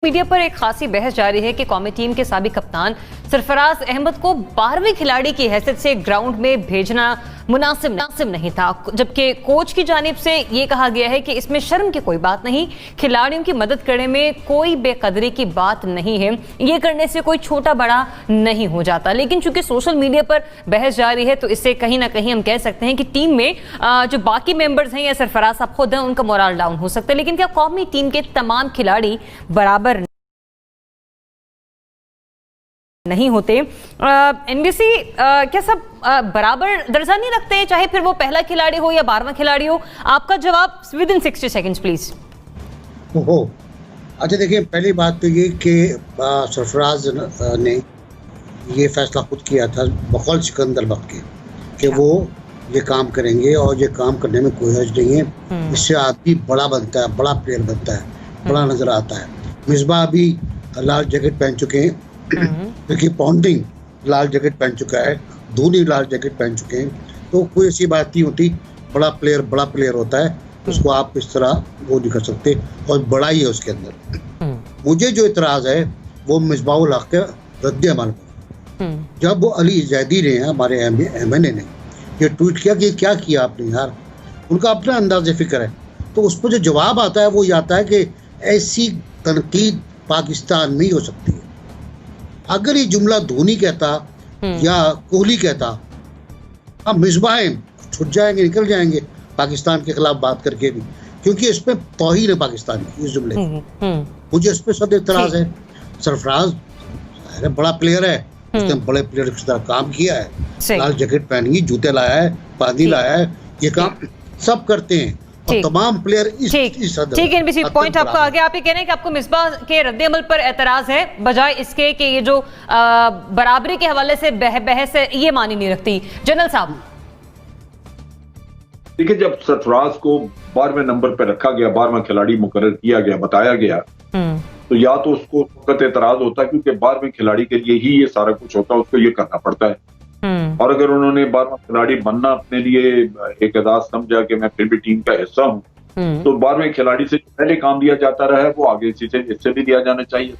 Media पर एक खासी बहस जारी है कि कौमी टीम के साबिक कप्तान सरफराज अहमद को 12वें खिलाड़ी की हैसियत से ग्राउंड में भेजना मुनासिब नहीं था, जबकि कोच की जानिब से ये कहा गया है कि इसमें शर्म की कोई बात नहीं, खिलाड़ियों की मदद करने में कोई बेकदरी की बात नहीं है, ये करने से कोई छोटा बड़ा नहीं हो जाता। लेकिन चूंकि सोशल मीडिया पर बहस जारी है तो इससे कहीं ना कहीं हम कह सकते हैं कि टीम में जो बाकी मेंबर्स हैं या सरफराज साहब खुद हैं उनका मोरल डाउन हो सकता है। लेकिन क्या कौमी टीम के तमाम खिलाड़ी बराबर नहीं होते? एनबीसी क्या सब बराबर दर्जा नहीं रखते, चाहे फिर वो पहला खिलाड़ी हो या 12वां खिलाड़ी हो? आपका जवाब विद इन 60 सेकंड्स प्लीज। अच्छा देखिए, पहली बात तो ये कि सरफराज ने ये फैसला खुद किया था बकौल सिकंदर वक्त के कि वो ये काम करेंगे और ये काम करने में कोई हर्ज नहीं है। इससे आदमी बड़ा बनता है, बड़ा प्लेयर बनता है, बड़ा नजर आता है। मिसबाह भी लाल जैकेट पहन चुके हैं, देखिए पॉन्टिंग लाल जैकेट पहन चुका है, धोनी लाल जैकेट पहन चुके हैं, तो कोई ऐसी बात नहीं होती। बड़ा प्लेयर होता है, उसको आप इस तरह वो नहीं कर सकते, और बड़ा ही है उसके अंदर। मुझे जो इतराज है वो मिसबाहुल हक के रद्द अमल पर। जब वो अली जैदी ने, हमारे MNA ने ये ट्वीट किया कि क्या किया आपने यार, उनका अपना अंदाज़ फिक्र है, तो उस पर जो जवाब आता है वो ये आता है कि ऐसी तनकीद पाकिस्तान में ही हो सकती है। अगर ये जुमला धोनी कहता या कोहली कहता, अब मिसबाह छुट जाएंगे, निकल जाएंगे पाकिस्तान के खिलाफ बात करके भी, क्योंकि इसमें तौहीन है पाकिस्तान की इस जुमले। मुझे इस पर सद इतराज है। सरफराज बड़ा प्लेयर है, उसने बड़े प्लेयर की तरह काम किया है, लाल जैकेट पहनी, जूते लाया है, पानी लाया है, ये काम सब करते हैं और तमाम प्लेयर इस ठीक है। एनबीसी पॉइंट आपका आगे, आप ये कह रहे हैं कि आपको मिसबाह के रद्द अमल पर एतराज है, बजाय इसके कि ये जो बराबरी के हवाले से बहस है ये मानी नहीं रखती। जनरल साहब देखिए, जब सरफराज को 12वें नंबर पर रखा गया, 12वां खिलाड़ी मुकर्रर किया गया, बताया गया, तो या तो उसको वक्त एतराज होता है क्योंकि 12वें खिलाड़ी के लिए ही ये सारा कुछ होता है, उसको ये करना पड़ता है। और अगर उन्होंने 12वां खिलाड़ी बनना अपने लिए एक एजाज समझा कि मैं फिर भी टीम का हिस्सा हूं, तो 12वें खिलाड़ी से पहले काम दिया जाता रहा है वो आगे इससे भी दिया जाना चाहिए।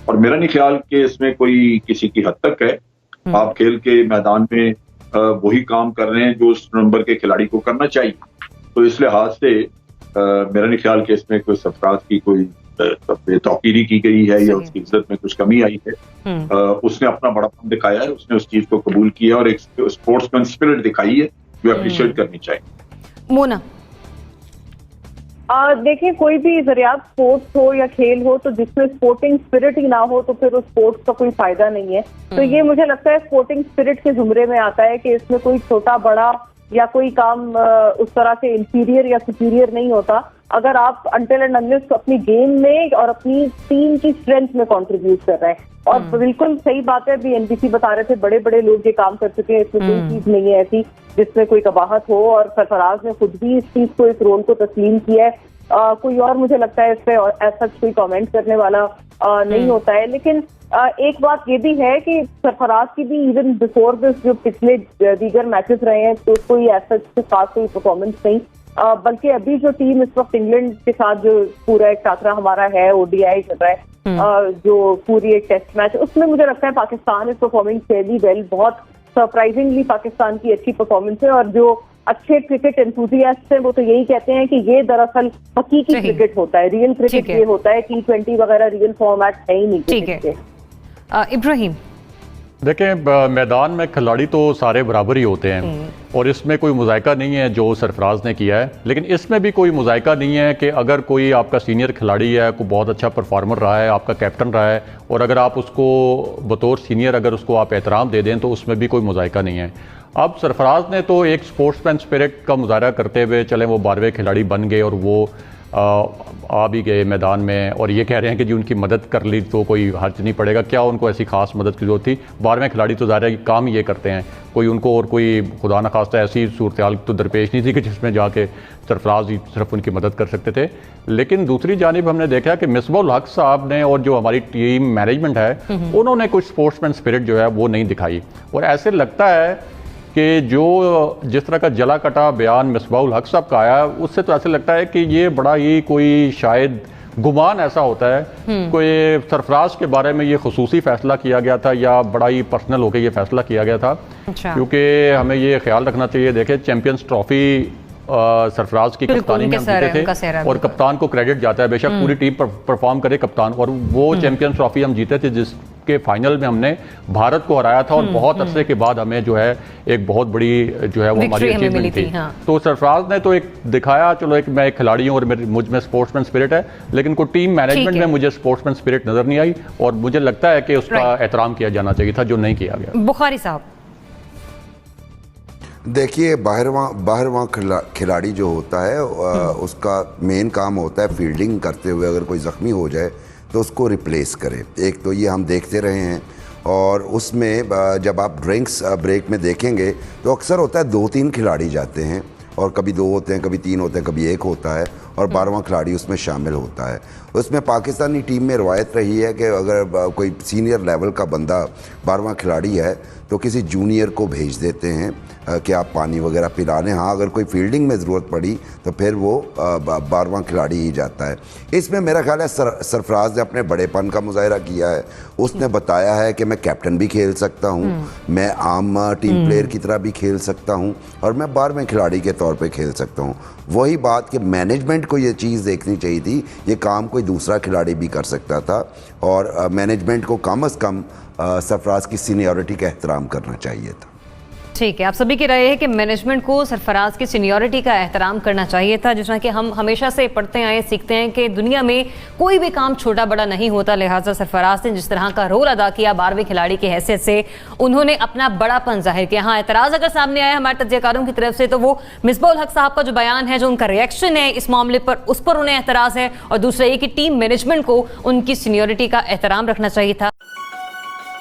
और मेरा नहीं ख्याल कि इसमें कोई किसी की हद तक है। आप खेल के मैदान में वही काम कर रहे हैं जो उस नंबर के खिलाड़ी को करना चाहिए, तो इस लिहाज से मेरा नहीं ख्याल कि इसमें कोई सरफराज की कोई बेतौकीरी की गई है या उसकी इज्जत में कुछ कमी आई है। उसने अपना बड़ापन दिखाया है, उसने उस चीज को कबूल किया और एक स्पोर्ट्समैन स्पिरिट दिखाई है जो अप्रिशिएट करनी चाहिए। मोना देखिए, कोई भी जरिया स्पोर्ट्स हो या खेल हो, तो जिसमें स्पोर्टिंग स्पिरिट ही ना हो तो फिर उस स्पोर्ट्स का कोई फायदा नहीं है। तो ये मुझे लगता है स्पोर्टिंग स्पिरिट के जुमरे में आता है कि इसमें कोई छोटा बड़ा या कोई काम उस तरह से इंफीरियर या सुपीरियर नहीं होता। अगर आप अनटिल एंड अनलेस अपनी गेम में और अपनी टीम की स्ट्रेंथ में कंट्रीब्यूट कर रहे हैं, और बिल्कुल सही बात है, अभी एनबीसी बता रहे थे बड़े बड़े लोग ये काम कर चुके हैं, इसमें कोई चीज नहीं है ऐसी जिसमें कोई कबाहत हो, और सरफराज ने खुद भी इस चीज को, इस रोल को तस्लीम किया है। कोई और मुझे लगता है इस पर ऐसा कोई कमेंट करने वाला नहीं होता है। लेकिन एक बात ये भी है कि सरफराज की भी इवन बिफोर दिस जो पिछले दीगर मैचेस रहे हैं तो कोई ऐसा खास कोई परफॉर्मेंस नहीं, बल्कि अभी जो टीम इस वक्त इंग्लैंड के साथ जो पूरा एक टाकरा हमारा है, ODI चल रहा है, जो पूरी एक टेस्ट मैच, उसमें मुझे लगता है Pakistan is performing fairly well. बहुत सरप्राइजिंगली पाकिस्तान की अच्छी परफॉर्मेंस है, और जो अच्छे क्रिकेट एंथुसियास्ट हैं वो तो यही कहते हैं कि ये दरअसल हकीकी क्रिकेट होता है, रियल क्रिकेट ये होता है। T20 वगैरह रियल फॉर्मेट है ही नहीं क्रिकेट के। इब्राहिम देखें, मैदान में खिलाड़ी तो सारे बराबर ही होते हैं और इसमें कोई मुज़ायका नहीं है जो सरफराज ने किया है, लेकिन इसमें भी कोई मुज़ायका नहीं है कि अगर कोई आपका सीनियर खिलाड़ी है, कोई बहुत अच्छा परफॉर्मर रहा है, आपका कैप्टन रहा है, और अगर आप उसको बतौर सीनियर अगर उसको आप एहतराम दे दें तो उसमें भी कोई मुज़ायका नहीं है। अब सरफराज ने तो एक स्पोर्ट्समैन स्पिरिट का मुजाहरा करते हुए चले वो 12वें खिलाड़ी बन गए और वो आ भी गए मैदान में, और ये कह रहे हैं कि जी उनकी मदद कर ली तो कोई हर्ज नहीं पड़ेगा। क्या उनको ऐसी खास मदद की जरूरत थी? 12वें खिलाड़ी तो ज़ाहिर है काम ये करते हैं, कोई उनको और कोई खुदा न खास्ता ऐसी सूरत हाल तो दरपेश नहीं थी कि जिसमें जाके सरफराज ही सिर्फ उनकी मदद कर सकते थे। लेकिन दूसरी जानिब हमने देखा कि मिसबाहुल हक साहब ने और जो हमारी टीम मैनेजमेंट है उन्होंने कुछ स्पोर्ट्समैन स्पिरिट जो है वो नहीं दिखाई, और ऐसे लगता है कि जो जिस तरह का जला कटा बयान मिसबाहुल हक साहब का आया उससे तो ऐसे लगता है कि ये बड़ा ही कोई शायद गुमान ऐसा होता है कोई सरफराज के बारे में ये खुसूसी फैसला किया गया था या बड़ा ही पर्सनल होकर ये फैसला किया गया था। अच्छा। क्योंकि हमें ये ख्याल रखना चाहिए, देखें चैंपियंस ट्रॉफी सरफराज की कप्तानी में हम जीते थे और कप्तान को क्रेडिट जाता है, बेशक पूरी टीम परफॉर्म करे कप्तान, और वो चैंपियंस ट्रॉफी हम जीते थे जिसके फाइनल में हमने भारत को हराया था और बहुत अरसे के बाद हमें जो है एक बहुत बड़ी जो है वो हमारी अचीवमेंट थी। तो सरफराज ने तो एक दिखाया, चलो एक मैं एक खिलाड़ी हूँ और मुझ में स्पोर्ट्समैन स्पिरिट है, लेकिन कोई टीम मैनेजमेंट में मुझे स्पोर्ट्समैन स्पिरिट नजर नहीं आई और मुझे लगता है कि उसका एहतराम किया जाना चाहिए था, जो नहीं किया गया। बुखारी साहब, देखिए बाहरवां खिलाड़ी जो होता है उसका मेन काम होता है फील्डिंग करते हुए अगर कोई ज़ख्मी हो जाए तो उसको रिप्लेस करे। एक तो ये हम देखते रहे हैं, और उसमें जब आप ड्रिंक्स ब्रेक में देखेंगे तो अक्सर होता है 2-3 खिलाड़ी जाते हैं, और कभी 2 होते हैं, कभी 3 होते हैं, कभी 1 होता है, और 12वां खिलाड़ी उसमें शामिल होता है। उसमें पाकिस्तानी टीम में रवायत रही है कि अगर कोई सीनियर लेवल का बंदा 12वां खिलाड़ी है तो किसी जूनियर को भेज देते हैं कि आप पानी वगैरह पिला लें। हाँ, अगर कोई फील्डिंग में ज़रूरत पड़ी तो फिर वो 12वां खिलाड़ी ही जाता है। इसमें मेरा ख्याल है सरफराज ने अपने बड़ेपन का मुजाहरा किया है। उसने बताया है कि मैं कैप्टन भी खेल सकता हूँ, मैं आम टीम प्लेयर की तरह भी खेल सकता हूँ, और मैं 12वें खिलाड़ी के तौर पे खेल सकता हूँ। वही बात कि मैनेजमेंट को ये चीज़ देखनी चाहिए थी, ये काम कोई दूसरा खिलाड़ी भी कर सकता था, और मैनेजमेंट को कम अज़ कम सरफराज की सीनियरिटी का एहतराम करना चाहिए था। ठीक है, आप सभी की राय है कि मैनेजमेंट को सरफराज की सीनियरिटी का एहतराम करना चाहिए था। जिस तरह कि हम हमेशा से पढ़ते आए, सीखते हैं कि दुनिया में कोई भी काम छोटा बड़ा नहीं होता, लिहाजा सरफराज ने जिस तरह का रोल अदा किया 12वें खिलाड़ी की हैसियत से, उन्होंने अपना बड़ापन जाहिर किया। हाँ, एतराज़ अगर सामने आया हमारे तज्ज़ियाकारों की तरफ से तो वो मिसबाह उल हक साहब का जो बयान है, जो उनका रिएक्शन है इस मामले पर, उस पर उन्हें एतराज़ है, और दूसरा ये कि टीम मैनेजमेंट को उनकी सीनियरिटी का एहतराम रखना चाहिए था।